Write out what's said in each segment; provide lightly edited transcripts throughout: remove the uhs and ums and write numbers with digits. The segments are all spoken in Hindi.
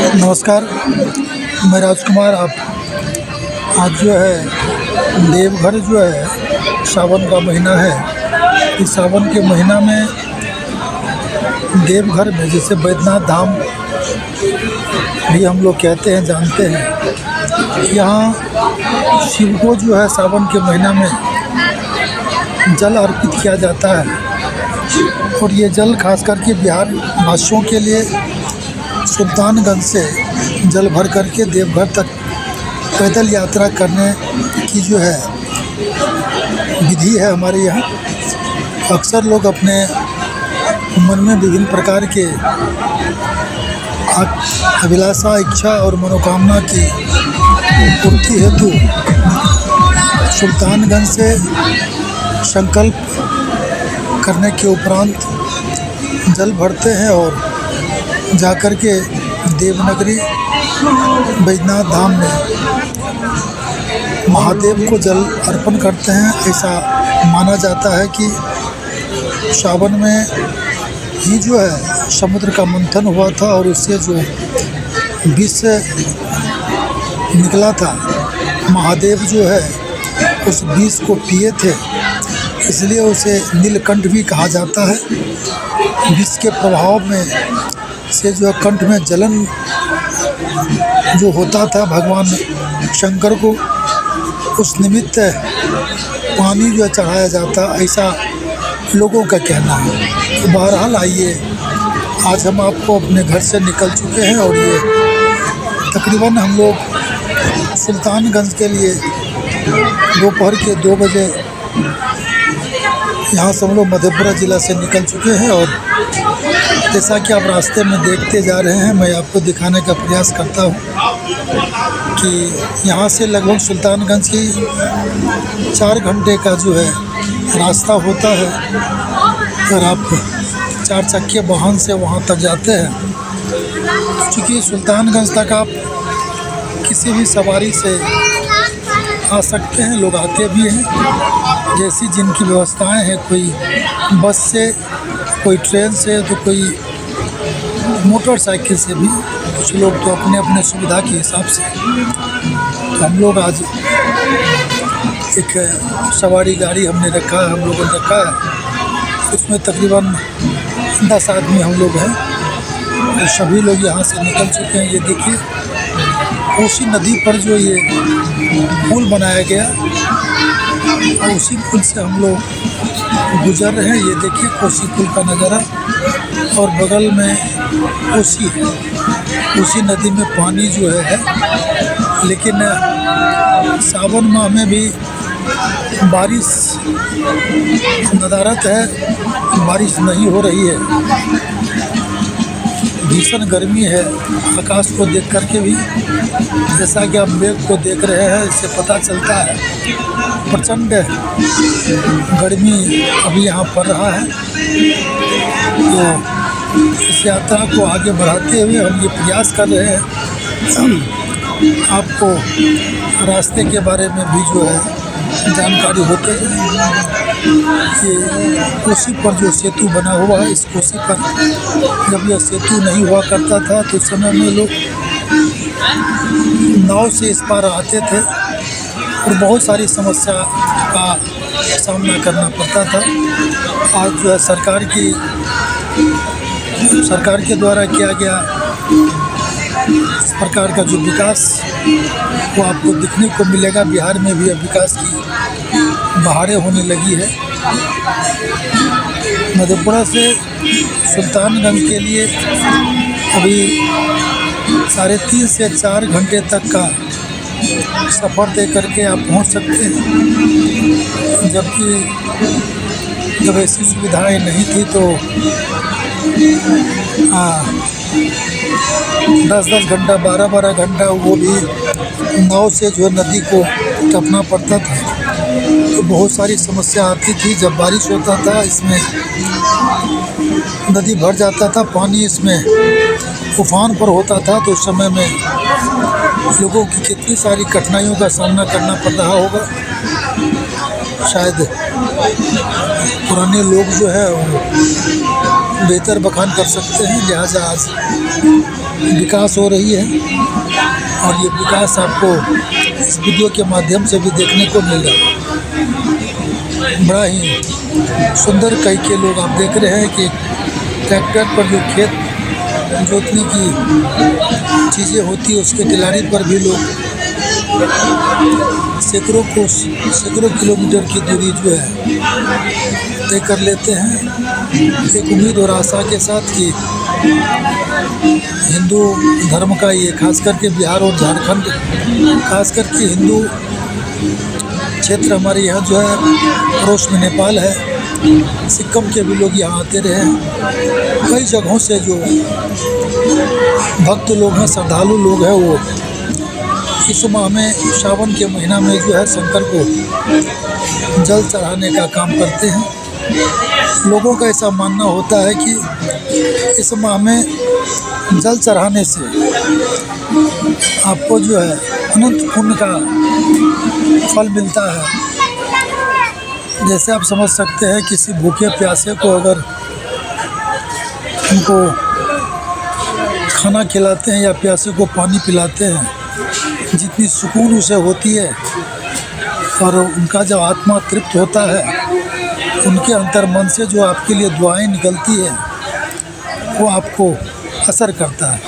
नमस्कार, मैं राजकुमार। आप आज जो है देवघर जो है सावन का महीना है। इस सावन के महीना में देवघर में जैसे बैद्यनाथ धाम भी हम लोग कहते हैं, जानते हैं। यहाँ शिव को जो है सावन के महीना में जल अर्पित किया जाता है और ये जल खास करके बिहार वासियों के लिए सुल्तानगंज से जल भर करके देवघर तक पैदल यात्रा करने की जो है विधि है हमारे यहाँ। अक्सर लोग अपने मन में विभिन्न प्रकार के अभिलाषा, इच्छा और मनोकामना की पूर्ति हेतु सुल्तानगंज से संकल्प करने के उपरांत जल भरते हैं और जाकर के देवनगरी बैद्यनाथ धाम में महादेव को जल अर्पण करते हैं। ऐसा माना जाता है कि सावन में ही जो है समुद्र का मंथन हुआ था और उससे जो विष निकला था, महादेव जो है उस विष को पिए थे, इसलिए उसे नीलकंठ भी कहा जाता है। विष के प्रभाव में से जो कंठ में जलन जो होता था भगवान शंकर को, उस निमित्त पानी जो चढ़ाया जाता, ऐसा लोगों का कहना है। तो बहरहाल आइए, आज हम आपको अपने घर से निकल चुके हैं और ये तकरीबन हम लोग सुल्तानगंज के लिए दोपहर के 2 बजे यहाँ से हम लोग मधेपुरा ज़िला से निकल चुके हैं। और जैसा कि आप रास्ते में देखते जा रहे हैं, मैं आपको दिखाने का प्रयास करता हूँ कि यहाँ से लगभग सुल्तानगंज की 4 घंटे का जो है रास्ता होता है। अगर आप 4 चक्के वाहन से वहाँ तक जाते हैं, चूँकि सुल्तानगंज तक आप किसी भी सवारी से आ सकते हैं, लोग आते भी हैं। जैसी जिनकी व्यवस्थाएं हैं, कोई बस से, कोई ट्रेन से, तो कोई मोटरसाइकिल से भी, कुछ लोग तो अपने अपने सुविधा के हिसाब से। तो हम लोग आज एक सवारी गाड़ी हमने रखा है, हम लोगों ने रखा है, उसमें तकरीबन 10 आदमी हम लोग हैं और सभी लोग यहाँ से निकल चुके हैं। ये देखिए, कोसी नदी पर जो ये पुल बनाया गया और उसी पुल से हम लोग गुजर रहे हैं। ये देखिए कोसी पुल का नज़ारा, और बगल में कोसी है। कोसी नदी में पानी जो है, लेकिन सावन माह में भी बारिश नदारत है, बारिश नहीं हो रही है। भीषण गर्मी है। आकाश को देख करके भी, जैसा कि आप मेघ को देख रहे हैं, इससे पता चलता है प्रचंड गर्मी अभी यहाँ पड़ रहा है। तो इस यात्रा को आगे बढ़ाते हुए हम ये प्रयास कर रहे हैं आपको रास्ते के बारे में भी जो है जानकारी होते हैं। ये कोसी पर जो सेतु बना हुआ है, इस कोसी पर जब यह सेतु नहीं हुआ करता था तो उस समय में लोग नाव से इस पार आते थे और बहुत सारी समस्या का सामना करना पड़ता था। आज जो है सरकार के द्वारा किया गया इस प्रकार का जो विकास वो आपको दिखने को मिलेगा। बिहार में भी अब विकास की बहारें होने लगी है। मधेपुरा से सुल्तानगंज के लिए अभी 3.5 से 4 घंटे तक का सफ़र तय करके आप पहुंच सकते हैं। जबकि जब ऐसी सुविधाएं नहीं थी तो 10-10 घंटा, 12-12 घंटा वो भी नाव से जो नदी को टपना पड़ता था। तो बहुत सारी समस्या आती थी। जब बारिश होता था, इसमें नदी भर जाता था, पानी इसमें उफान पर होता था, तो उस समय में लोगों की कितनी सारी कठिनाइयों का सामना करना पड़ रहा होगा। शायद पुराने लोग जो है बेहतर बखान कर सकते हैं। लिहाजा आज विकास हो रही है और ये विकास आपको इस वीडियो के माध्यम से भी देखने को मिल रहा है। बड़ा ही सुंदर कई के लोग आप देख रहे हैं कि ट्रैक्टर पर जो खेत जोतने की चीज़ें होती है उसके किनारे पर भी लोग सैकड़ों किलोमीटर की दूरी जो है तय कर लेते हैं, एक उम्मीद और आशा के साथ कि हिंदू धर्म का ये खास करके बिहार और झारखंड, खास करके हिंदू क्षेत्र हमारे यहाँ जो है, पड़ोस में नेपाल है, सिक्किम के भी लोग यहाँ आते रहे हैं। कई जगहों से जो भक्त लोग हैं, श्रद्धालु लोग हैं, वो इस माह में, सावन के महीना में जो है शंकर को जल चढ़ाने का काम करते हैं। लोगों का ऐसा मानना होता है कि इस माह में जल चढ़ाने से आपको जो है अनंत पुण्य का फल मिलता है। जैसे आप समझ सकते हैं, किसी भूखे प्यासे को अगर उनको खाना खिलाते हैं या प्यासे को पानी पिलाते हैं, जितनी सुकून उसे होती है और उनका जब आत्मा तृप्त होता है, उनके अंतर मन से जो आपके लिए दुआएं निकलती है वो आपको असर करता है।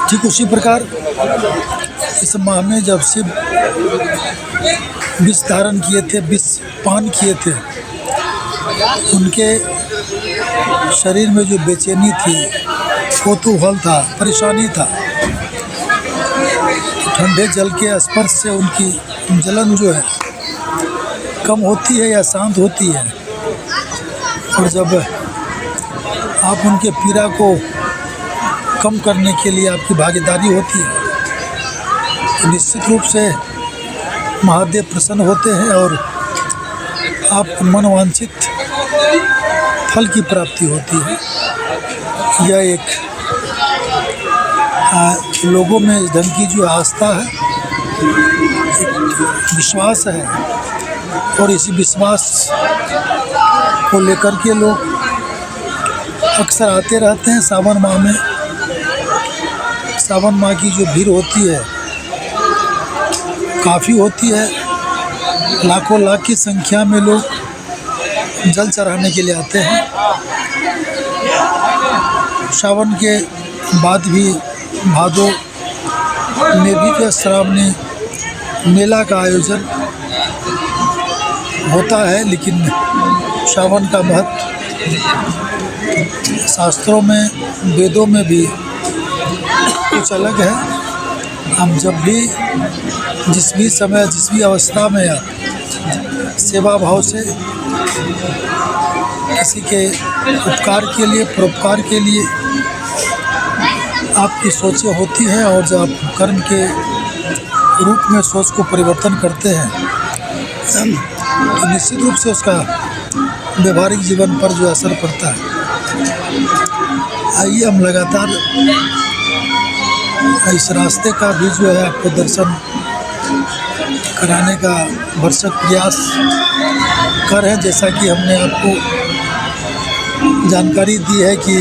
ठीक उसी प्रकार इस माह में जब शिव विष धारण किए थे, विष पान किए थे, उनके शरीर में जो बेचैनी थी, कौतूहल था, परेशानी था, ठंडे जल के स्पर्श से उनकी जलन जो है कम होती है या शांत होती है। और जब आप उनके पीड़ा को कम करने के लिए आपकी भागीदारी होती है तो निश्चित रूप से महादेव प्रसन्न होते हैं और आपको मनोवांछित फल की प्राप्ति होती है। यह एक लोगों में इस ढंग की जो आस्था है, एक विश्वास है और इसी विश्वास को लेकर के लोग अक्सर आते रहते हैं। सावन माह में, सावन माह की जो भीड़ होती है काफ़ी होती है, लाखों लाख की संख्या में लोग जल चढ़ाने के लिए आते हैं। सावन के बाद भी भादो में भी जो श्रावणी मेला का आयोजन होता है, लेकिन सावन का महत्व शास्त्रों में, वेदों में भी कुछ अलग है। हम जब भी, जिस भी समय, जिस भी अवस्था में आप सेवा भाव से किसी के उपकार के लिए, परोपकार के लिए आपकी सोचें होती हैं और जब आप कर्म के रूप में सोच को परिवर्तन करते हैं तो निश्चित रूप से उसका व्यवहारिक जीवन पर जो असर पड़ता है। आइए हम लगातार इस रास्ते का भी जो है आपको दर्शन कराने का भरसक प्रयास कर रहे हैं। जैसा कि हमने आपको जानकारी दी है कि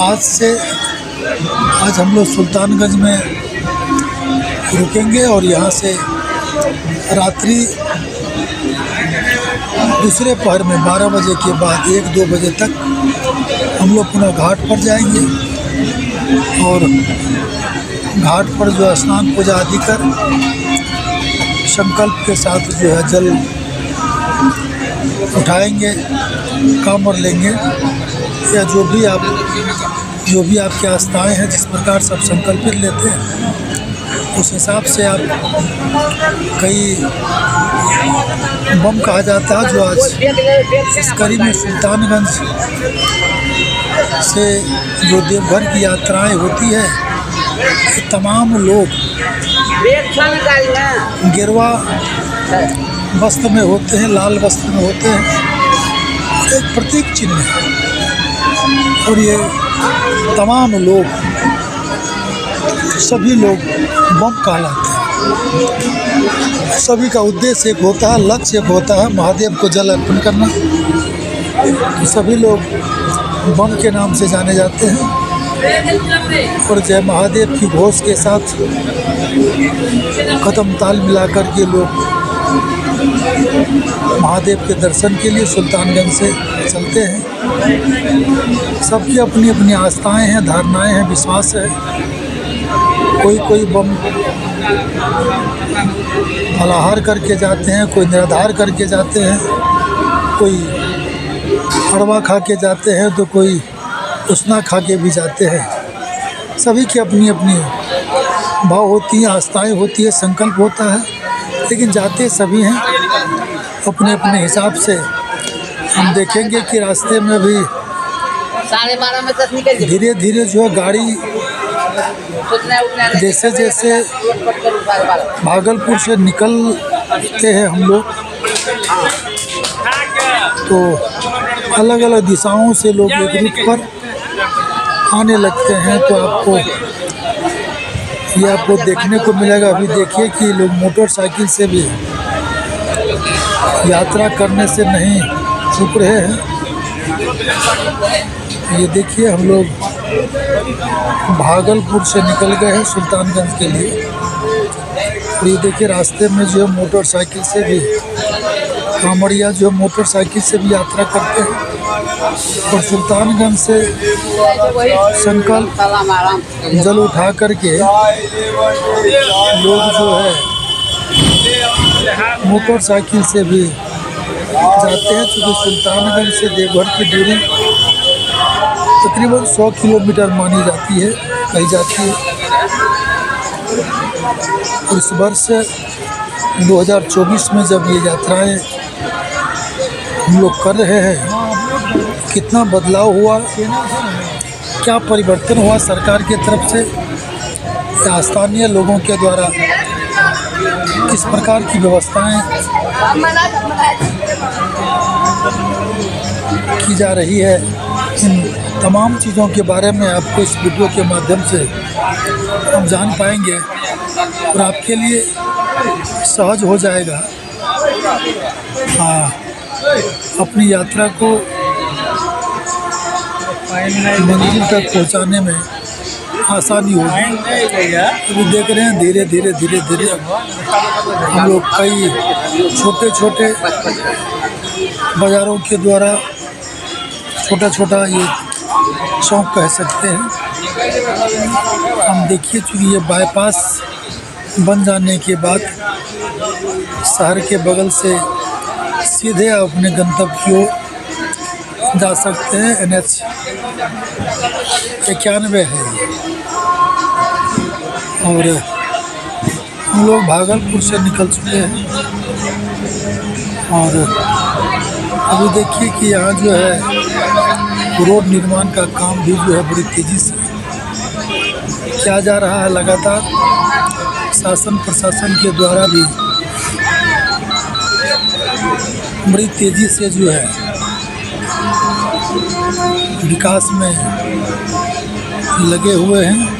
आज हम लोग सुल्तानगंज में रुकेंगे और यहाँ से रात्रि दूसरे पहर में 12 बजे के बाद 1-2 बजे तक हम लोग पुनः घाट पर जाएंगे और घाट पर जो स्नान पूजा आदि कर संकल्प के साथ जो है जल उठाएंगे, कांवर लेंगे या जो भी आपकी आस्थाएं हैं, जिस प्रकार से आप संकल्पित लेते हैं उस हिसाब से आप कई बम कहा जाता है जो आज इस करीब में सुल्तानगंज से जो देवघर की यात्राएं होती है, तमाम लोग गेरुआ वस्त्र में होते हैं, लाल वस्त्र में होते हैं, एक प्रतीक चिन्ह है और ये तमाम लोग, सभी लोग बम कहलाते हैं। सभी का उद्देश्य एक होता है, लक्ष्य एक होता है, महादेव को जल अर्पण करना। सभी लोग बम के नाम से जाने जाते हैं और जय महादेव की घोष के साथ कदम ताल मिलाकर के लोग महादेव के दर्शन के लिए सुल्तानगंज से चलते हैं। सबकी अपनी अपनी आस्थाएं हैं, धारणाएं हैं, विश्वास है। कोई बम फलाहार करके जाते हैं, कोई निराधार करके जाते हैं, कोई हड़वा खा के जाते हैं, तो कोई उसना खा के भी जाते हैं। सभी की अपनी अपनी भाव होती हैं, आस्थाएं होती है, संकल्प होता है, लेकिन जाते सभी हैं अपने अपने हिसाब से। हम देखेंगे कि रास्ते में भी 12:30 में तक निकल धीरे धीरे जो है गाड़ी जैसे जैसे भागलपुर से निकलते हैं हम लोग, तो अलग अलग दिशाओं से लोग एक रूट पर आने लगते हैं। तो आपको देखने को मिलेगा। अभी देखिए कि लोग मोटरसाइकिल से भी यात्रा करने से नहीं चूक रहे हैं। ये देखिए हम लोग भागलपुर से निकल गए हैं सुल्तानगंज के लिए। और ये देखिए रास्ते में जो है मोटरसाइकिल से भी कांवड़िया जो मोटरसाइकिल से भी यात्रा करते हैं। और सुल्तानगंज से संकल्प जल उठा करके लोग जो है मोटरसाइकिल से भी जाते हैं, क्योंकि सुल्तानगंज से देवघर की दूरी तकरीबन 100 किलोमीटर मानी जाती है, कही जाती है। और इस वर्ष 2024 में जब ये यात्राएं हम लोग कर रहे हैं, कितना बदलाव हुआ, क्या परिवर्तन हुआ सरकार की तरफ से या स्थानीय लोगों के द्वारा, किस प्रकार की व्यवस्थाएं की जा रही है, इन तमाम चीज़ों के बारे में आपको इस वीडियो के माध्यम से हम जान पाएंगे और आपके लिए सहज हो जाएगा अपनी यात्रा को मंजिल तक पहुंचाने में आसानी होगी। अभी देख रहे हैं धीरे धीरे हम लोग कई छोटे छोटे बाज़ारों के द्वारा छोटा ये चौक कह सकते हैं हम। देखिए चूँकि ये बाईपास बन जाने के बाद शहर के बगल से सीधे अपने गंतव्य की ओर जा सकते हैं। NH 91 है और हम लोग भागलपुर से निकल चुके हैं। और अभी देखिए कि यहाँ जो है रोड निर्माण का काम भी जो है बड़ी तेज़ी से किया जा रहा है। लगातार शासन प्रशासन के द्वारा भी बड़ी तेज़ी से जो है विकास में लगे हुए हैं।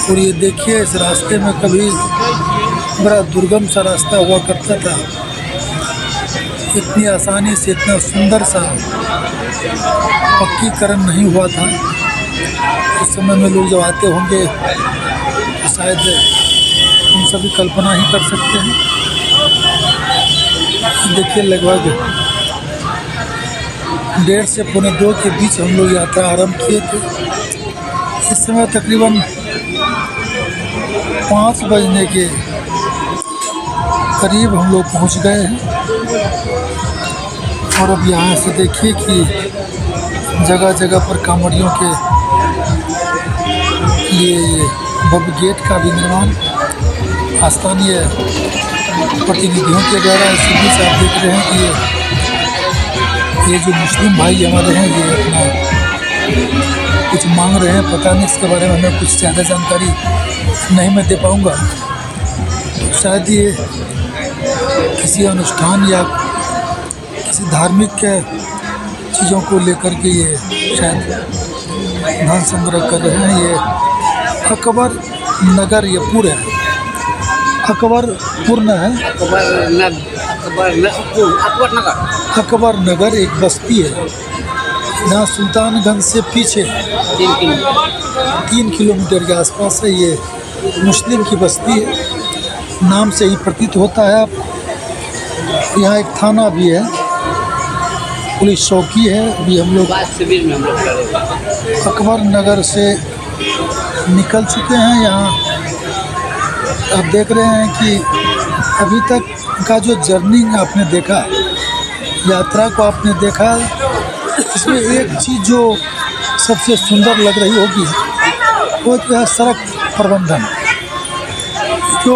और ये देखिए इस रास्ते में कभी बड़ा दुर्गम सा रास्ता हुआ करता था, इतनी आसानी से इतना सुंदर सा पक्कीकरण नहीं हुआ था। उस समय में लोग जब आते होंगे तो शायद हम सभी कल्पना ही कर सकते हैं। देखिए लगभग 1:30 से 1:45 के बीच हम लोग यात्रा आरंभ किए थे। इस समय तकरीबन 5 बजने के करीब हम लोग पहुंच गए हैं। और अब यहाँ से देखिए कि जगह जगह पर कांवड़ियों के लिए बब गेट का भी निर्माण स्थानीय प्रतिनिधियों के द्वारा। इसी बीच आप देख रहे हैं कि ये जो मुस्लिम भाई हमारे हैं ये अपना कुछ मांग रहे हैं। पता नहीं इसके बारे में हमें कुछ ज़्यादा जानकारी नहीं मैं दे पाऊँगा। तो शायद ये किसी अनुष्ठान या किसी धार्मिक चीज़ों को लेकर के ये शायद धन संग्रह कर रहे हैं। ये अकबर नगर ये पूरा है, अकबरपुर न है, अकबर नगर एक बस्ती है। यहाँ सुल्तानगंज से पीछे 3 किलोमीटर। 3 किलोमीटर के आसपास है। ये मुस्लिम की बस्ती है, नाम से ही प्रतीत होता है आपको। यहाँ एक थाना भी है, पुलिस चौकी है। अभी हम लोग स्वास्थ्य शिविर में हम लोग खड़े हुए हैं। अकबर नगर से निकल चुके हैं। यहाँ आप देख रहे हैं कि अभी तक का जो जर्नी आपने देखा, यात्रा को आपने देखा, इसमें एक चीज़ जो सबसे सुंदर लग रही होगी वो जो है सड़क प्रबंधन। जो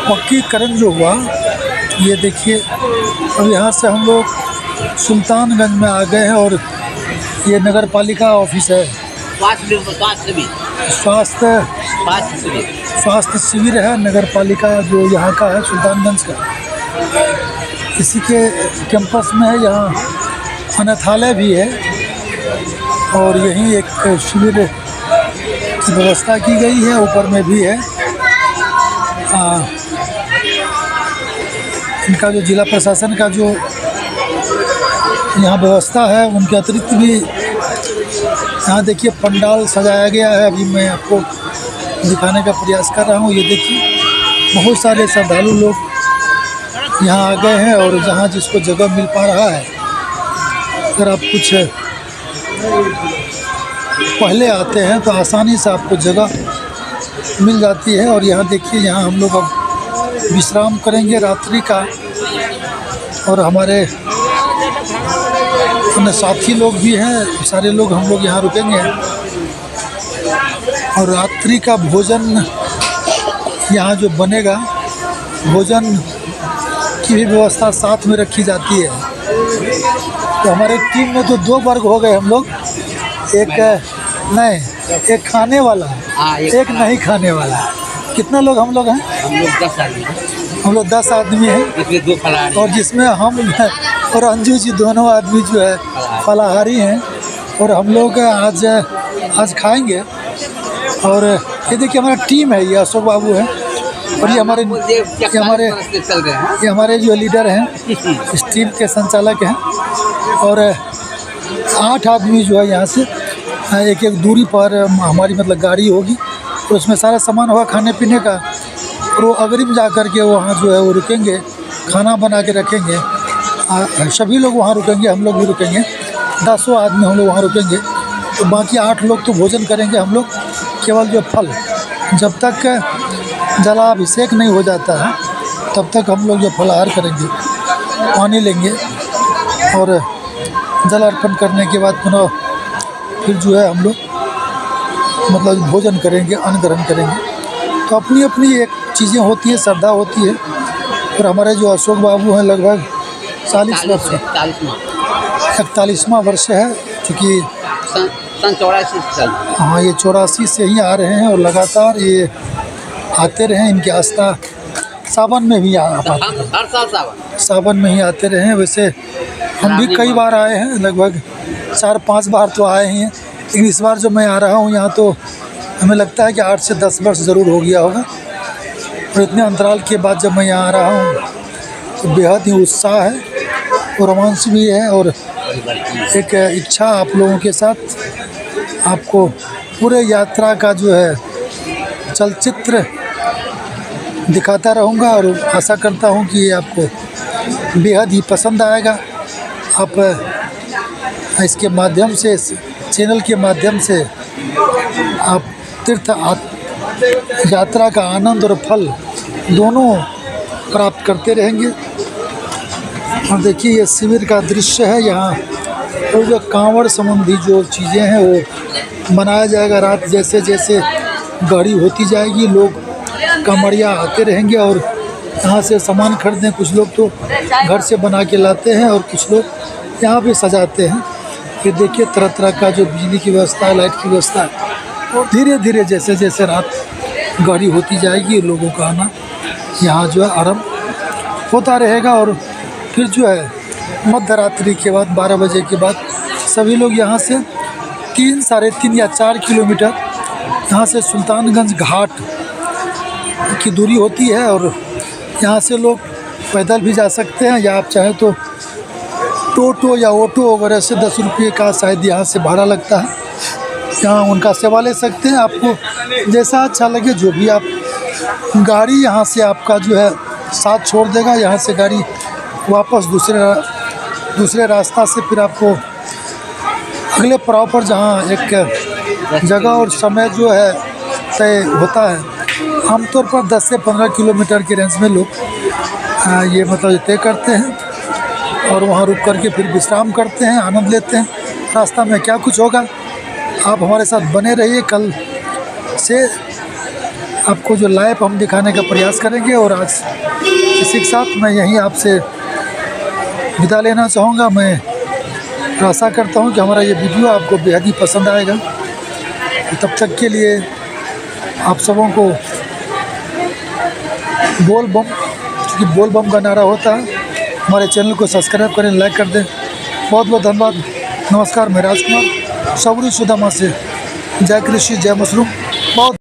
पक्कीकरण जो हुआ, ये देखिए अब यहाँ से हम लोग सुल्तानगंज में आ गए हैं और ये नगर पालिका ऑफिस है। स्वास्थ्य शिविर है नगर पालिका जो यहाँ का है, सुल्तानगंज का। इसी के कैंपस में है। यहाँ अनाथालय भी है और यहीं एक शिविर की व्यवस्था की गई है। ऊपर में भी है। इनका जो जिला प्रशासन का जो यहाँ व्यवस्था है, उनके अतिरिक्त भी यहाँ देखिए पंडाल सजाया गया है। अभी मैं आपको दिखाने का प्रयास कर रहा हूँ। ये देखिए बहुत सारे श्रद्धालु लोग यहाँ आ गए हैं और जहाँ जिसको जगह मिल पा रहा है, अगर आप कुछ पहले आते हैं तो आसानी से आपको जगह मिल जाती है। और यहाँ देखिए, यहाँ हम लोग अब विश्राम करेंगे रात्रि का, और हमारे अन्य साथी लोग भी हैं, सारे लोग हम लोग यहाँ रुकेंगे। और रात्रि का भोजन यहाँ जो बनेगा, भोजन की भी व्यवस्था साथ में रखी जाती है। तो हमारे टीम में तो 2 वर्ग हो गए हम लोग, एक खाने वाला, एक नहीं खाने वाला। कितना लोग हम लोग हैं? हम लोग 10 आदमी हैं। इसमें 2 फलाहारी, और जिसमें हम और अंजू जी दोनों आदमी जो है फलाहारी हैं। और हम लोग आज खाएंगे। और ये देखिए हमारा टीम है, ये अशोक बाबू है और ये हमारे जो लीडर हैं, इस टीम के संचालक हैं। और 8 आदमी जो है यहाँ से एक दूरी पर हमारी मतलब गाड़ी होगी, तो उसमें सारा सामान होगा खाने पीने का। और वो अग्रिम जा कर के वहाँ जो है वो रुकेंगे, खाना बना के रखेंगे। सभी लोग वहाँ रुकेंगे, हम लोग भी रुकेंगे। 10 आदमी हम लोग वहाँ रुकेंगे। तो बाकी 8 लोग तो भोजन करेंगे हम लोग। केवल जो फल, जब तक जलाभिषेक नहीं हो जाता है तब तक हम लोग जो फलाहार करेंगे, पानी लेंगे और जल अर्पण करने के बाद पुनः फिर जो है हम लोग मतलब भोजन करेंगे, अन्न ग्रहण करेंगे। तो अपनी अपनी एक चीज़ें होती है, श्रद्धा होती है। और हमारे जो अशोक बाबू हैं लगभग 40 वर्ष, 41वां वर्ष है, क्योंकि सन 84 से। हाँ, ये 84 से ही आ रहे हैं और लगातार ये आते रहे। इनकी आस्था सावन में भी हर साल सावन में ही आते रहे हैं। वैसे हम भी कई बार आए हैं, लगभग 4-5 बार तो आए हैं। लेकिन इस बार जब मैं आ रहा हूँ यहाँ, तो हमें लगता है कि 8 से 10 वर्ष ज़रूर हो गया होगा। और इतने अंतराल के बाद जब मैं यहाँ आ रहा हूँ तो बेहद ही उत्साह है और रोमांच भी है। और एक इच्छा आप लोगों के साथ आपको पूरे यात्रा का जो है चलचित्र दिखाता रहूँगा। और आशा करता हूँ कि ये आपको बेहद ही पसंद आएगा। आप इसके माध्यम से, इस चैनल के माध्यम से आप तीर्थ यात्रा का आनंद और फल दोनों प्राप्त करते रहेंगे। और देखिए ये शिविर का दृश्य है। यहाँ तो जो कांवड़ संबंधी जो चीज़ें हैं वो मनाया जाएगा। रात जैसे जैसे गाड़ी होती जाएगी, लोग कांवड़िया आते रहेंगे और यहाँ से सामान खरीदने। कुछ लोग तो घर से बना के लाते हैं और कुछ लोग यहाँ पे सजाते हैं। ये देखिए तरह तरह का जो बिजली की व्यवस्था है, लाइट की व्यवस्था है। और धीरे धीरे जैसे जैसे रात गाड़ी होती जाएगी, लोगों का आना यहाँ जो है आरम्भ होता रहेगा। और फिर जो है मध्य रात्रि के बाद 12 बजे के बाद सभी लोग यहाँ से 3, साढ़े 3 या 4 किलोमीटर यहाँ से सुल्तानगंज घाट की दूरी होती है। और यहाँ से लोग पैदल भी जा सकते हैं, या आप चाहें तो टोटो या ऑटो वगैरह से 10 रुपये का शायद यहाँ से भाड़ा लगता है। यहाँ उनका सेवा ले सकते हैं। आपको जैसा अच्छा लगे, जो भी आप गाड़ी यहाँ से आपका जो है साथ छोड़ देगा। यहाँ से गाड़ी वापस दूसरे रास्ता से फिर आपको अगले पड़ाव पर, जहाँ एक जगह और समय जो है तय होता है, आमतौर पर 10 से 15 किलोमीटर के रेंज में लोग ये मतलब तय करते हैं और वहाँ रुक करके फिर विश्राम करते हैं, आनंद लेते हैं। रास्ता में क्या कुछ होगा, आप हमारे साथ बने रहिए। कल से आपको जो लाइव हम दिखाने का प्रयास करेंगे। और आज इसी के साथ मैं यहीं आपसे विदा लेना चाहूँगा। मैं आशा करता हूँ कि हमारा ये वीडियो आपको बेहद ही पसंद आएगा। तब तक के लिए आप सबों को बोल बम, क्योंकि बोल बम का नारा होता है, हमारे चैनल को सब्सक्राइब करें, लाइक कर दें। बहुत बहुत धन्यवाद। नमस्कार, मैं राजकुमार, सबरी सुदामा से। जय कृषि, जय मशरूम। बहुत